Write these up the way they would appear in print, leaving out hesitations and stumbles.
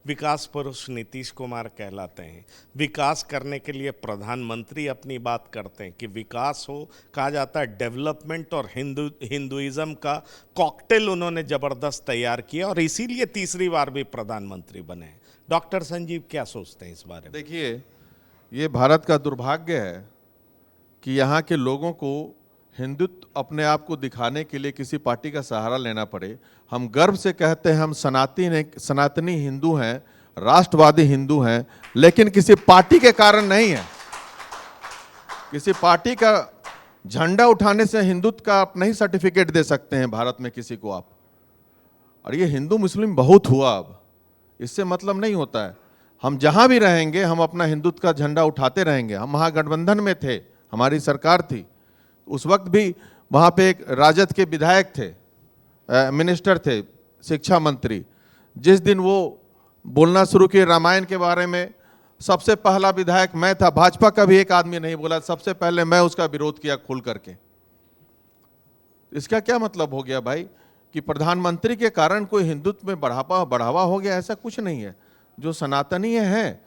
विकास पुरुष नीतीश कुमार कहलाते हैं। विकास करने के लिए प्रधानमंत्री अपनी बात करते हैं कि विकास हो, कहा जाता है डेवलपमेंट और हिंदुइज्म का कॉकटेल उन्होंने ज़बरदस्त तैयार किया और इसीलिए तीसरी बार भी प्रधानमंत्री बने हैं। डॉक्टर संजीव क्या सोचते हैं इस बारे में? देखिए, ये भारत का दुर्भाग्य है कि यहाँ के लोगों को हिंदुत्व अपने आप को दिखाने के लिए किसी पार्टी का सहारा लेना पड़े। हम गर्व से कहते हैं हम सनातनी हिंदू हैं, राष्ट्रवादी हिंदू हैं, लेकिन किसी पार्टी के कारण नहीं है। किसी पार्टी का झंडा उठाने से हिंदुत्व का आप नहीं सर्टिफिकेट दे सकते हैं भारत में किसी को आप। और ये हिंदू मुस्लिम बहुत हुआ, अब इससे मतलब नहीं होता है। हम जहां भी रहेंगे हम अपना हिंदुत्व का झंडा उठाते रहेंगे। हम महागठबंधन में थे, हमारी सरकार थी, उस वक्त भी वहाँ पे एक राजद के विधायक थे, मिनिस्टर थे, शिक्षा मंत्री। जिस दिन वो बोलना शुरू किए रामायण के बारे में, सबसे पहला विधायक मैं था। भाजपा का भी एक आदमी नहीं बोला, सबसे पहले मैं उसका विरोध किया खुल करके। इसका क्या मतलब हो गया भाई कि प्रधानमंत्री के कारण कोई हिंदुत्व में बढ़ावा हो गया? ऐसा कुछ नहीं है। जो सनातनी हैं,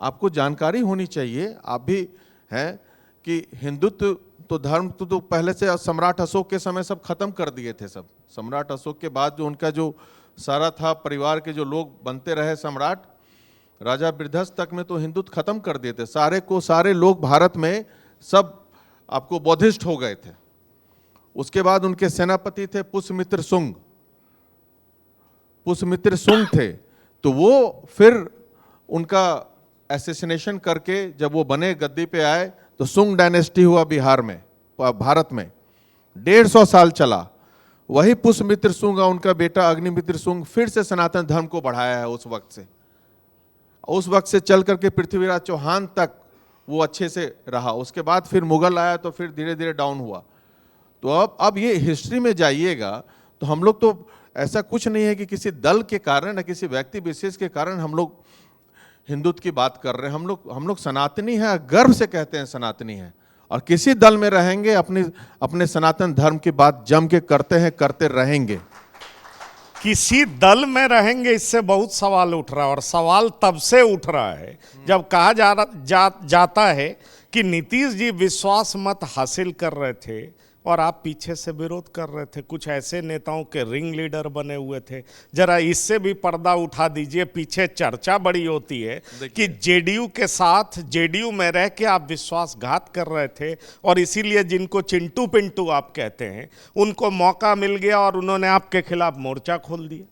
आपको जानकारी होनी चाहिए, आप भी हैं, कि हिंदुत्व तो धर्म तो पहले से सम्राट अशोक के समय सब खत्म कर दिए थे। सब सम्राट अशोक के बाद जो उनका जो सारा था परिवार के जो लोग बनते रहे सम्राट, राजा वृद्धस्थ तक में तो हिंदुत्व खत्म कर दिए थे। सारे लोग भारत में सब आपको बौद्धिस्ट हो गए थे। उसके बाद उनके सेनापति थे पुष्यमित्र शुंग थे। तो वो फिर उनका एसेसिनेशन करके जब वो बने, गद्दी पे आए, तो सुंग डायनेस्टी हुआ बिहार में, भारत में 150 साल चला। वही पुष्यमित्र शुंग और उनका बेटा अग्निमित्र शुंग फिर से सनातन धर्म को बढ़ाया है। उस वक्त से चल करके पृथ्वीराज चौहान तक वो अच्छे से रहा। उसके बाद फिर मुगल आया तो फिर धीरे धीरे डाउन हुआ। तो अब ये हिस्ट्री में जाइएगा तो हम लोग तो ऐसा कुछ नहीं है कि किसी दल के कारण या किसी व्यक्ति विशेष के कारण हम लोग हिंदुत्व की बात कर रहे हैं। हम लोग सनातनी हैं, गर्व से कहते हैं सनातनी हैं, और किसी दल में रहेंगे अपने सनातन धर्म की बात जम के करते हैं, करते रहेंगे। किसी दल में रहेंगे, इससे बहुत सवाल उठ रहा है। और सवाल तब से उठ रहा है जब कहा जाता है कि नीतीश जी विश्वास मत हासिल कर रहे थे और आप पीछे से विरोध कर रहे थे। कुछ ऐसे नेताओं के रिंग लीडर बने हुए थे। जरा इससे भी पर्दा उठा दीजिए। पीछे चर्चा बड़ी होती है कि जेडीयू के साथ, जेडीयू में रह के आप विश्वासघात कर रहे थे और इसीलिए जिनको चिंटू पिंटू आप कहते हैं उनको मौका मिल गया और उन्होंने आपके खिलाफ मोर्चा खोल दिया।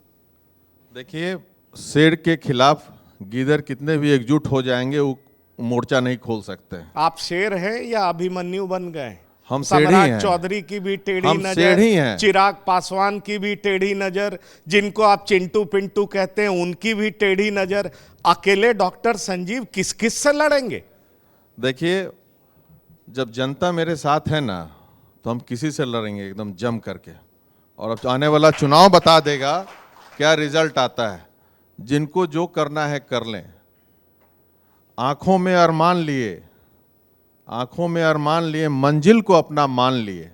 देखिए, शेर के खिलाफ गीदड़ कितने भी एकजुट हो जाएंगे वो मोर्चा नहीं खोल सकते। आप शेर हैं या अभिमन्यु बन गए? हम सम्राट हैं। चौधरी की भी टेढ़ी नजर, चिराग पासवान की भी टेढ़ी नजर, जिनको आप चिंटू पिंटू कहते हैं उनकी भी टेढ़ी नजर। अकेले डॉक्टर संजीव किस किस से लड़ेंगे? देखिए, जब जनता मेरे साथ है ना तो हम किसी से लड़ेंगे एकदम जम करके। और अब आने वाला चुनाव बता देगा क्या रिजल्ट आता है। जिनको जो करना है कर लें। आंखों में अरमान लिए मंजिल को अपना मान लिए।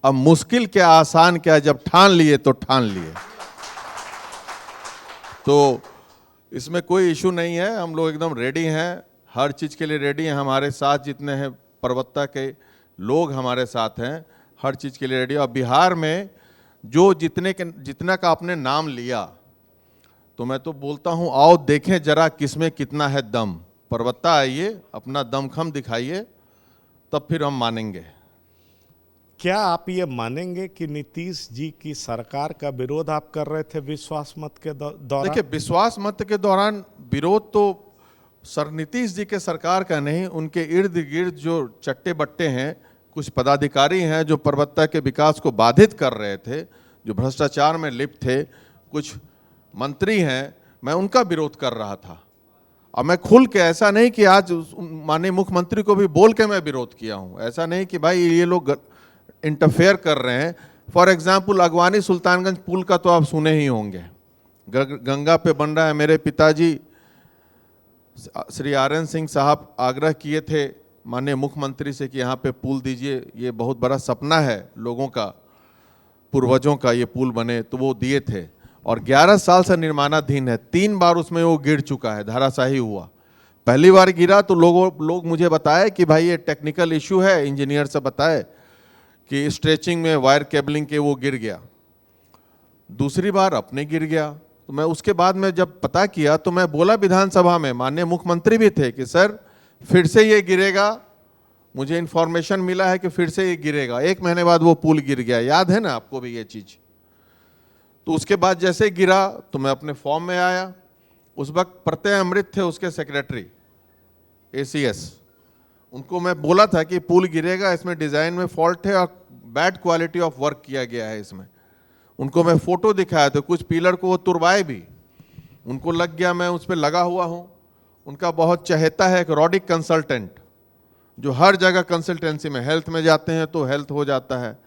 अब मुश्किल क्या आसान क्या, जब ठान लिए तो ठान लिए। तो इसमें कोई इशू नहीं है। हम लोग एकदम रेडी हैं, हर चीज़ के लिए रेडी हैं। हमारे साथ जितने हैं पर्वता के लोग हमारे साथ हैं, हर चीज़ के लिए रेडी। और बिहार में जो जितना का आपने नाम लिया, तो मैं तो बोलता हूँ आओ देखें जरा किसमें कितना है दम। पर्वता आइए, अपना दमखम दिखाइए, तब फिर हम मानेंगे। क्या आप ये मानेंगे कि नीतीश जी की सरकार का विरोध आप कर रहे थे विश्वास मत के दौरान? देखिए, विश्वास मत के दौरान विरोध तो नीतीश जी के सरकार का नहीं, उनके इर्द गिर्द जो चट्टे बट्टे हैं, कुछ पदाधिकारी हैं जो पर्वता के विकास को बाधित कर रहे थे, जो भ्रष्टाचार में लिप्त थे, कुछ मंत्री हैं, मैं उनका विरोध कर रहा था। और मैं खुल के, ऐसा नहीं कि आज माननीय मुख्यमंत्री को भी बोल के मैं विरोध किया हूं। ऐसा नहीं कि भाई ये लोग इंटरफेयर कर रहे हैं। फॉर एग्जांपल, अगवानी सुल्तानगंज पुल का तो आप सुने ही होंगे, गंगा पे बन रहा है। मेरे पिताजी श्री आर.एन. सिंह साहब आग्रह किए थे माननीय मुख्यमंत्री से कि यहाँ पे पुल दीजिए, ये बहुत बड़ा सपना है लोगों का, पूर्वजों का, ये पुल बने, तो वो दिए थे। और 11 साल से निर्माणाधीन है। 3 बार उसमें वो गिर चुका है, धराशायी हुआ। पहली बार गिरा तो लोग मुझे बताए कि भाई ये टेक्निकल इशू है, इंजीनियर से बताए कि स्ट्रेचिंग में वायर केबलिंग के वो गिर गया। दूसरी बार अपने गिर गया। तो मैं उसके बाद में जब पता किया तो मैं बोला विधानसभा में, माननीय मुख्यमंत्री भी थे, कि सर फिर से ये गिरेगा, मुझे इन्फॉर्मेशन मिला है कि फिर से ये गिरेगा। 1 महीने बाद वो पुल गिर गया, याद है ना आपको भी ये चीज। तो उसके बाद जैसे गिरा तो मैं अपने फॉर्म में आया। उस वक्त प्रत्यय अमृत थे उसके सेक्रेटरी ACS। उनको मैं बोला था कि पुल गिरेगा, इसमें डिजाइन में फॉल्ट है और बैड क्वालिटी ऑफ वर्क किया गया है इसमें। उनको मैं फोटो दिखाया तो कुछ पिलर को वो तुरवाए भी, उनको लग गया मैं उस पर लगा हुआ हूँ। उनका बहुत चहेता है एक रॉडिक कंसल्टेंट, जो हर जगह कंसल्टेंसी में, हेल्थ में जाते हैं तो हेल्थ हो जाता है,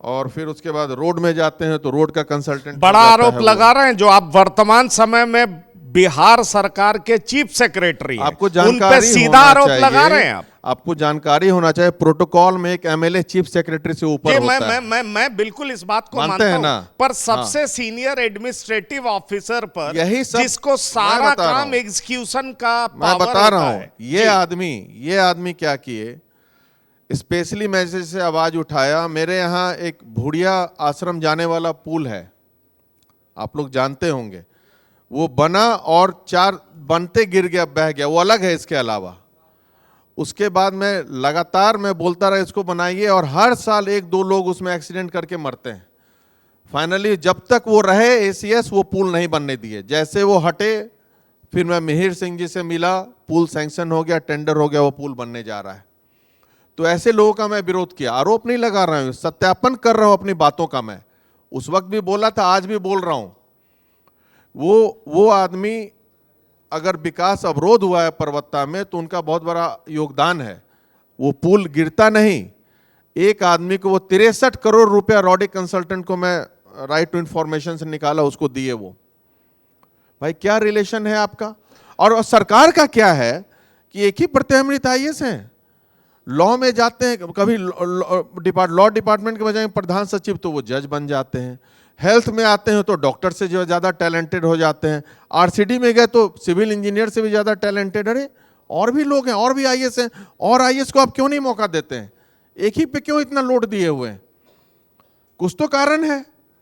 और फिर उसके बाद रोड में जाते हैं तो रोड का कंसल्टेंट। बड़ा आरोप लगा रहे हैं जो आप वर्तमान समय में बिहार सरकार के चीफ सेक्रेटरी हैं, आपको उन पे जानकारी सीधा आरोप लगा रहे हैं आप। आपको जानकारी होना चाहिए, प्रोटोकॉल में एक MLA चीफ सेक्रेटरी से ऊपर होता है। मैं बिल्कुल इस बात को मानते हैं मानता ना? हूं, पर सबसे सीनियर एडमिनिस्ट्रेटिव ऑफिसर पर यही सब जिसको मैं सारा बता रहा काम हूं। एग्जीक्यूशन का मैं पावर बता रहा होता हूं, है। ये आदमी क्या किए, स्पेशली मैसेज से आवाज उठाया। मेरे यहाँ एक भूड़िया आश्रम जाने वाला पुल है, आप लोग जानते होंगे, वो बना और 4 बनते गिर गया, बह गया, वो अलग है। इसके अलावा उसके बाद मैं लगातार बोलता रहा इसको बनाइए, और हर साल 1-2 लोग उसमें एक्सीडेंट करके मरते हैं। फाइनली जब तक वो रहे ACS, वो पुल नहीं बनने दिए। जैसे वो हटे, फिर मैं मिहिर सिंह जी से मिला, पुल सैंक्शन हो गया, टेंडर हो गया, वो पुल बनने जा रहा है। तो ऐसे लोगों का मैं विरोध किया, आरोप नहीं लगा रहा हूं, सत्यापन कर रहा हूं अपनी बातों का। मैं उस वक्त भी बोला था, आज भी बोल रहा हूं। वो आदमी, अगर विकास अवरोध हुआ है पर्वतता में तो उनका बहुत बड़ा योगदान है। वो पुल गिरता नहीं। एक आदमी को वो 63 करोड़ रुपया रॉडिक कंसल्टेंट को मैं राइट टू इंफॉर्मेशन से निकाला, उसको दिए वो। भाई क्या रिलेशन है आपका? और सरकार का क्या है कि एक ही प्रत्यमृत IAS हैं, लॉ में जाते हैं, कभी लॉ डिपार्टमेंट के बजाय प्रधान सचिव तो वो जज बन जाते हैं, हेल्थ में आते हैं तो डॉक्टर से जो ज़्यादा टैलेंटेड हो जाते हैं, RCD में गए तो सिविल इंजीनियर से भी ज़्यादा टैलेंटेड। अरे और भी लोग हैं, और भी IAS हैं, और IAS को आप क्यों नहीं मौका देते हैं? एक ही पे क्यों इतना लोड दिए हुए हैं? कुछ तो कारण है।